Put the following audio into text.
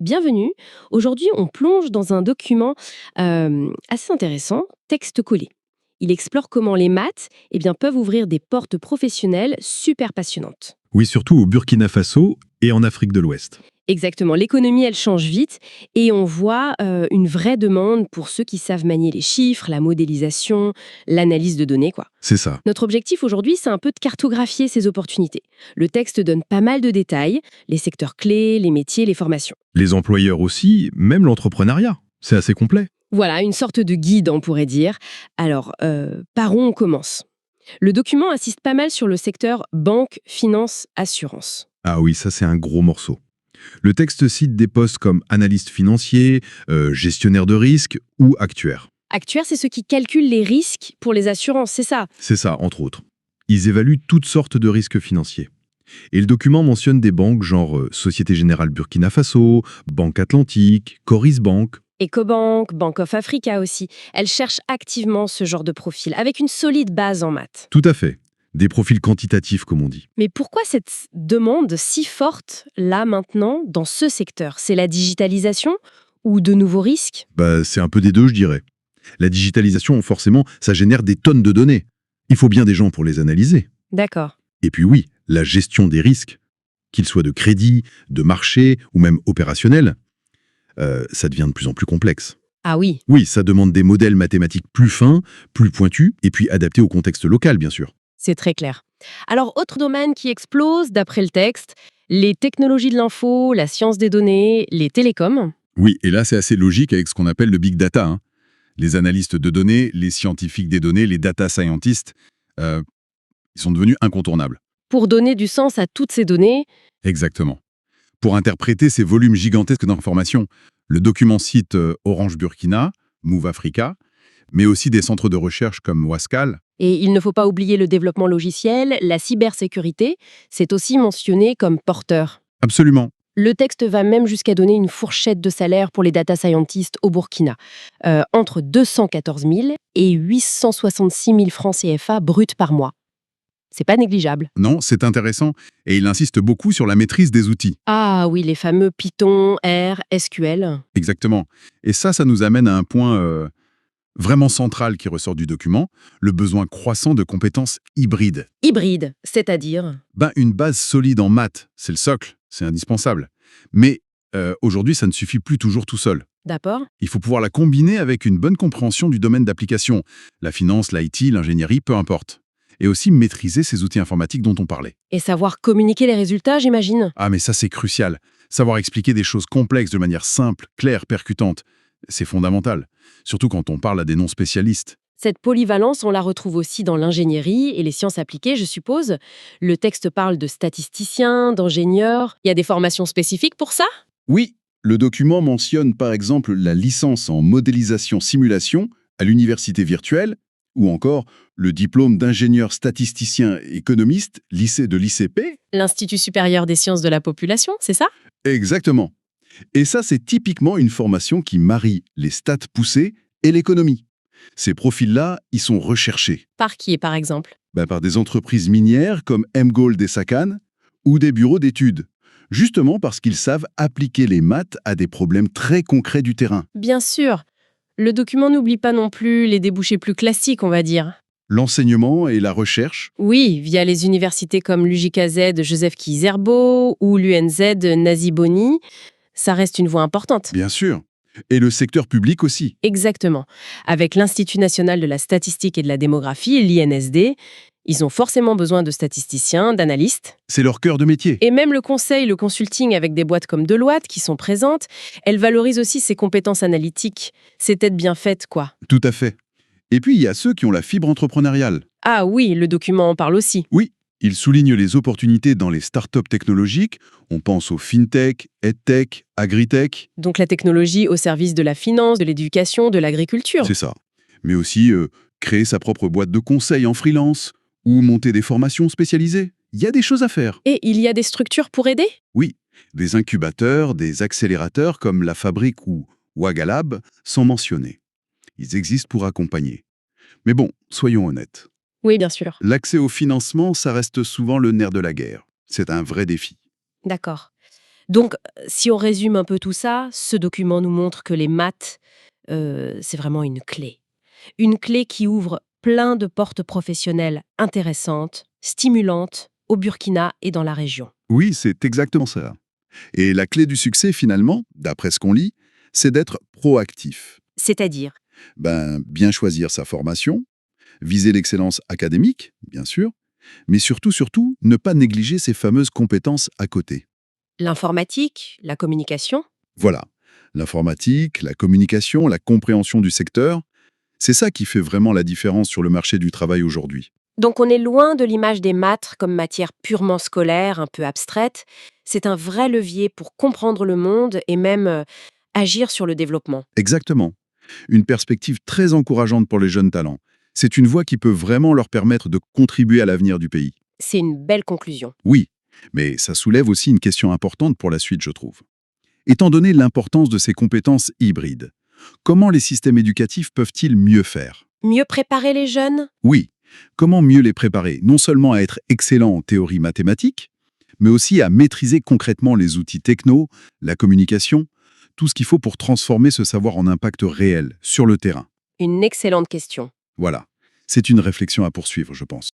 Bienvenue. Aujourd'hui, on plonge dans un document assez intéressant, texte collé. Il explore comment les maths peuvent ouvrir des portes professionnelles super passionnantes. Oui, surtout au Burkina Faso et en Afrique de l'Ouest. Exactement, l'économie, elle change vite et on voit une vraie demande pour ceux qui savent manier les chiffres, la modélisation, l'analyse de données, quoi. C'est ça. Notre objectif aujourd'hui, c'est un peu de cartographier ces opportunités. Le texte donne pas mal de détails, les secteurs clés, les métiers, les formations. Les employeurs aussi, même l'entrepreneuriat. C'est assez complet. Voilà, une sorte de guide, on pourrait dire. Alors, par où on commence? Le document insiste pas mal sur le secteur banque, finance, assurance. Ah oui, ça c'est un gros morceau. Le texte cite des postes comme analyste financier, gestionnaire de risque ou actuaire. Actuaire, c'est ceux qui calculent les risques pour les assurances, c'est ça? C'est ça, entre autres. Ils évaluent toutes sortes de risques financiers. Et le document mentionne des banques genre Société Générale Burkina Faso, Banque Atlantique, Coris Bank. Ecobank, Bank of Africa aussi. Elles cherchent activement ce genre de profil, avec une solide base en maths. Tout à fait. Des profils quantitatifs, comme on dit. Mais pourquoi cette demande si forte, là, maintenant, dans ce secteur? C'est la digitalisation ou de nouveaux risques? C'est un peu des deux, je dirais. La digitalisation, forcément, ça génère des tonnes de données. Il faut bien des gens pour les analyser. D'accord. Et puis oui, la gestion des risques, qu'ils soient de crédit, de marché ou même opérationnels, ça devient de plus en plus complexe. Ah oui. Oui, ça demande des modèles mathématiques plus fins, plus pointus, et puis adaptés au contexte local, bien sûr. C'est très clair. Alors, autre domaine qui explose, d'après le texte, les technologies de l'info, la science des données, les télécoms. Oui, et là c'est assez logique avec ce qu'on appelle le big data, hein. Les analystes de données, les scientifiques des données, les data scientists, ils sont devenus incontournables. Pour donner du sens à toutes ces données, Exactement. Pour interpréter ces volumes gigantesques d'informations, le document cite Orange Burkina, Move Africa, mais aussi des centres de recherche comme Wascal. et il ne faut pas oublier le développement logiciel, la cybersécurité, c'est aussi mentionné comme porteur. Absolument. Le texte va même jusqu'à donner une fourchette de salaire pour les data scientists au Burkina, entre 214 000 et 866 000 francs CFA bruts par mois. C'est pas négligeable. Non, c'est intéressant, et il insiste beaucoup sur la maîtrise des outils. Ah oui, les fameux Python, R, SQL. Exactement. Et ça nous amène à un point vraiment central qui ressort du document, le besoin croissant de compétences hybrides. Hybride, c'est-à-dire? Une base solide en maths, c'est le socle, c'est indispensable. Mais aujourd'hui, ça ne suffit plus toujours tout seul. D'accord. Il faut pouvoir la combiner avec une bonne compréhension du domaine d'application, la finance, l'IT, l'ingénierie, peu importe. Et aussi maîtriser ces outils informatiques dont on parlait. Et savoir communiquer les résultats, j'imagine? Ah mais ça c'est crucial. Savoir expliquer des choses complexes de manière simple, claire, percutante, c'est fondamental. Surtout quand on parle à des non-spécialistes. Cette polyvalence, on la retrouve aussi dans l'ingénierie et les sciences appliquées, je suppose. Le texte parle de statisticiens, d'ingénieurs. Il y a des formations spécifiques pour ça? Oui, le document mentionne par exemple la licence en modélisation-simulation à l'université virtuelle, ou encore le diplôme d'ingénieur statisticien économiste, lycée de l'ICP. L'Institut supérieur des sciences de la population, c'est ça? Exactement. Et ça, c'est typiquement une formation qui marie les stats poussées et l'économie. Ces profils-là, ils sont recherchés. Par qui, par exemple? Par des entreprises minières comme Mgold et Sakan, ou des bureaux d'études. Justement parce qu'ils savent appliquer les maths à des problèmes très concrets du terrain. Bien sûr. Le document n'oublie pas non plus les débouchés plus classiques, on va dire. L'enseignement et la recherche. Oui, via les universités comme l'UJKZ Joseph Kizerbo ou l'UNZ Nazi Boni, ça reste une voie importante. Bien sûr. Et le secteur public aussi. Exactement. Avec l'Institut national de la statistique et de la démographie, l'INSD, ils ont forcément besoin de statisticiens, d'analystes. C'est leur cœur de métier. Et même le conseil, le consulting avec des boîtes comme Deloitte qui sont présentes, elles valorisent aussi ces compétences analytiques. C'est têtes bien faites, quoi. Tout à fait. Et puis, il y a ceux qui ont la fibre entrepreneuriale. Ah oui, le document en parle aussi. Oui, il souligne les opportunités dans les startups technologiques. On pense aux fintech, edtech, agritech. Donc la technologie au service de la finance, de l'éducation, de l'agriculture. C'est ça. Mais aussi créer sa propre boîte de conseil en freelance ou monter des formations spécialisées. Il y a des choses à faire. Et il y a des structures pour aider? Oui, des incubateurs, des accélérateurs comme La Fabrique ou Wagalab sont mentionnés. Ils existent pour accompagner. Mais bon, soyons honnêtes. Oui, bien sûr. L'accès au financement, ça reste souvent le nerf de la guerre. C'est un vrai défi. D'accord. Donc, si on résume un peu tout ça, ce document nous montre que les maths, c'est vraiment une clé. Une clé qui ouvre plein de portes professionnelles intéressantes, stimulantes, au Burkina et dans la région. Oui, c'est exactement ça. Et la clé du succès, finalement, d'après ce qu'on lit, c'est d'être proactif. C'est-à-dire, Bien choisir sa formation, viser l'excellence académique, bien sûr, mais surtout, ne pas négliger ces fameuses compétences à côté. l'informatique, la communication. Voilà, l'informatique, la communication, la compréhension du secteur, c'est ça qui fait vraiment la différence sur le marché du travail aujourd'hui. Donc on est loin de l'image des maths comme matière purement scolaire, un peu abstraite. C'est un vrai levier pour comprendre le monde et même agir sur le développement. Exactement. Une perspective très encourageante pour les jeunes talents. C'est une voie qui peut vraiment leur permettre de contribuer à l'avenir du pays. C'est une belle conclusion. Oui, mais ça soulève aussi une question importante pour la suite, je trouve. Étant donné l'importance de ces compétences hybrides, comment les systèmes éducatifs peuvent-ils mieux faire? Mieux préparer les jeunes? Oui, comment mieux les préparer, non seulement à être excellents en théorie mathématique, mais aussi à maîtriser concrètement les outils techno, la communication, tout ce qu'il faut pour transformer ce savoir en impact réel, sur le terrain. Une excellente question. Voilà. C'est une réflexion à poursuivre, je pense.